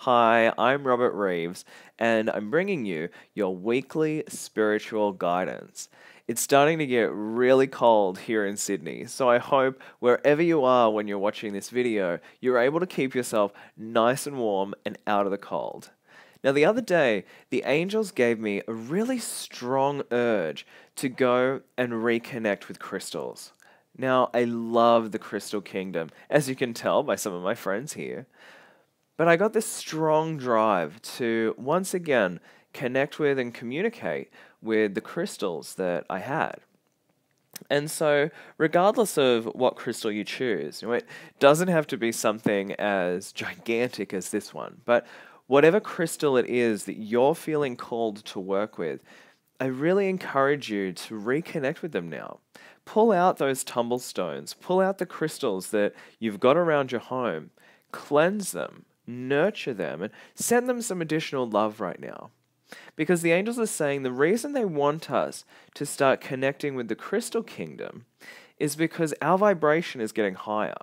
Hi, I'm Robert Reeves, and I'm bringing you your weekly spiritual guidance. It's starting to get really cold here in Sydney, so I hope wherever you are when you're watching this video, you're able to keep yourself nice and warm and out of the cold. Now, the other day, the angels gave me a really strong urge to go and reconnect with crystals. Now, I love the Crystal Kingdom, as you can tell by some of my friends here. But I got this strong drive to once again connect with and communicate with the crystals that I had. And so, regardless of what crystal you choose, it doesn't have to be something as gigantic as this one, but whatever crystal it is that you're feeling called to work with, I really encourage you to reconnect with them now. Pull out those tumble stones, pull out the crystals that you've got around your home, cleanse them, nurture them, and send them some additional love right now. Because the angels are saying the reason they want us to start connecting with the crystal kingdom is because our vibration is getting higher.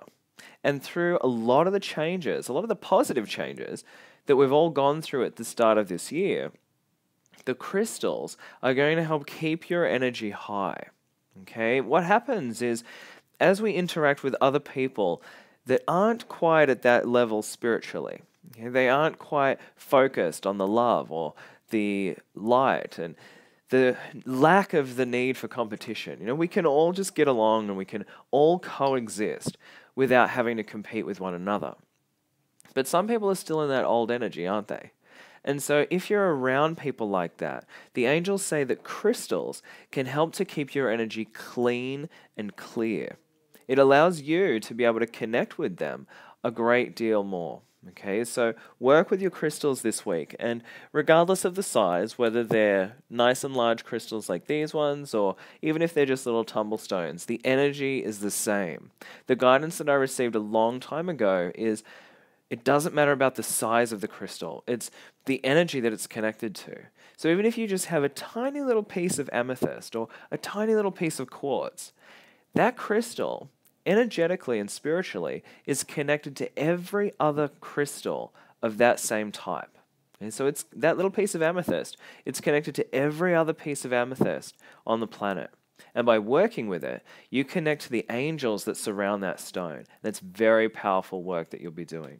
And through a lot of the changes, a lot of the positive changes that we've all gone through at the start of this year, the crystals are going to help keep your energy high. Okay? What happens is as we interact with other people that aren't quite at that level spiritually, okay, they aren't quite focused on the love or the light and the lack of the need for competition. We can all just get along and we can all coexist without having to compete with one another. But some people are still in that old energy, aren't they? And so if you're around people like that, the angels say that crystals can help to keep your energy clean and clear. It allows you to be able to connect with them a great deal more. Okay, so work with your crystals this week, and regardless of the size, whether they're nice and large crystals like these ones, or even if they're just little tumble stones, the energy is the same. The guidance that I received a long time ago is it doesn't matter about the size of the crystal, it's the energy that it's connected to. So even if you just have a tiny little piece of amethyst or a tiny little piece of quartz, that crystal energetically and spiritually is connected to every other crystal of that same type. And so it's that little piece of amethyst, it's connected to every other piece of amethyst on the planet. And by working with it, you connect to the angels that surround that stone. That's very powerful work that you'll be doing.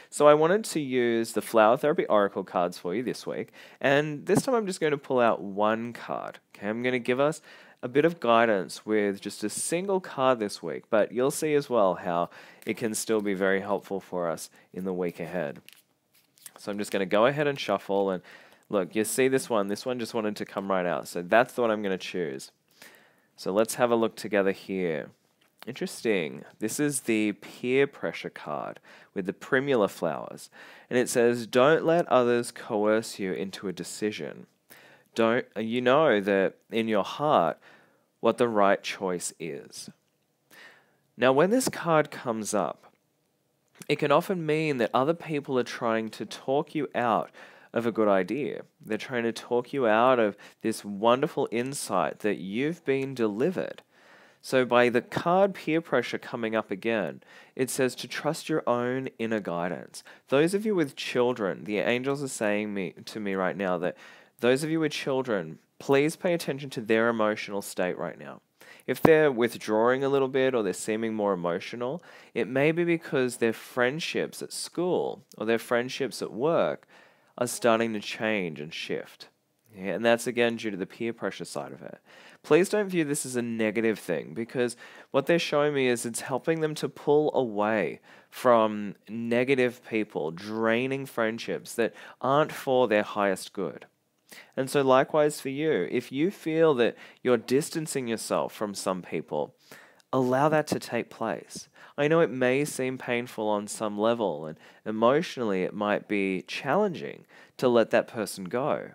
So I wanted to use the Flower Therapy Oracle cards for you this week. And this time I'm just going to pull out one card. Okay, I'm going to give us a bit of guidance with just a single card this week, but you'll see as well how it can still be very helpful for us in the week ahead. So I'm just going to go ahead and shuffle, and look, you see this one just wanted to come right out, so that's the one I'm going to choose. So let's have a look together here. Interesting. This is the peer pressure card with the primula flowers, and it says, don't let others coerce you into a decision. You know that in your heart what the right choice is. Now, when this card comes up, it can often mean that other people are trying to talk you out of a good idea. They're trying to talk you out of this wonderful insight that you've been delivered. So by the card peer pressure coming up again, it says to trust your own inner guidance. Those of you with children, the angels are saying to me right now that those of you with children, please pay attention to their emotional state right now. If they're withdrawing a little bit or they're seeming more emotional, it may be because their friendships at school or their friendships at work are starting to change and shift. Yeah, and that's again due to the peer pressure side of it. Please don't view this as a negative thing, because what they're showing me is it's helping them to pull away from negative people, draining friendships that aren't for their highest good. And so likewise for you, if you feel that you're distancing yourself from some people, allow that to take place. I know it may seem painful on some level, and emotionally it might be challenging to let that person go.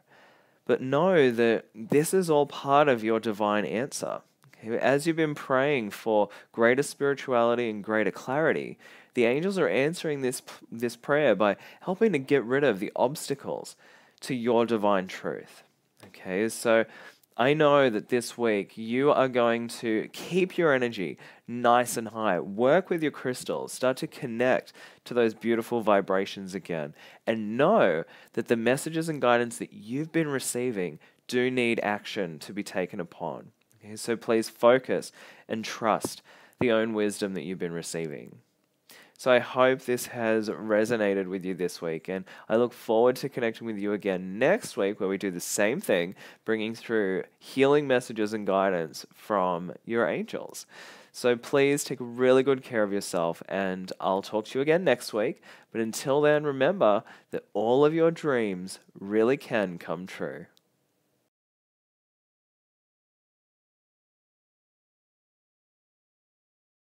But know that this is all part of your divine answer. Okay? As you've been praying for greater spirituality and greater clarity, the angels are answering this prayer by helping to get rid of the obstacles to your divine truth. Okay, so I know that this week you are going to keep your energy nice and high. Work with your crystals. Start to connect to those beautiful vibrations again. And know that the messages and guidance that you've been receiving do need action to be taken upon. Okay, so please focus and trust the own wisdom that you've been receiving. So I hope this has resonated with you this week, and I look forward to connecting with you again next week where we do the same thing, bringing through healing messages and guidance from your angels. So please take really good care of yourself, and I'll talk to you again next week. But until then, remember that all of your dreams really can come true.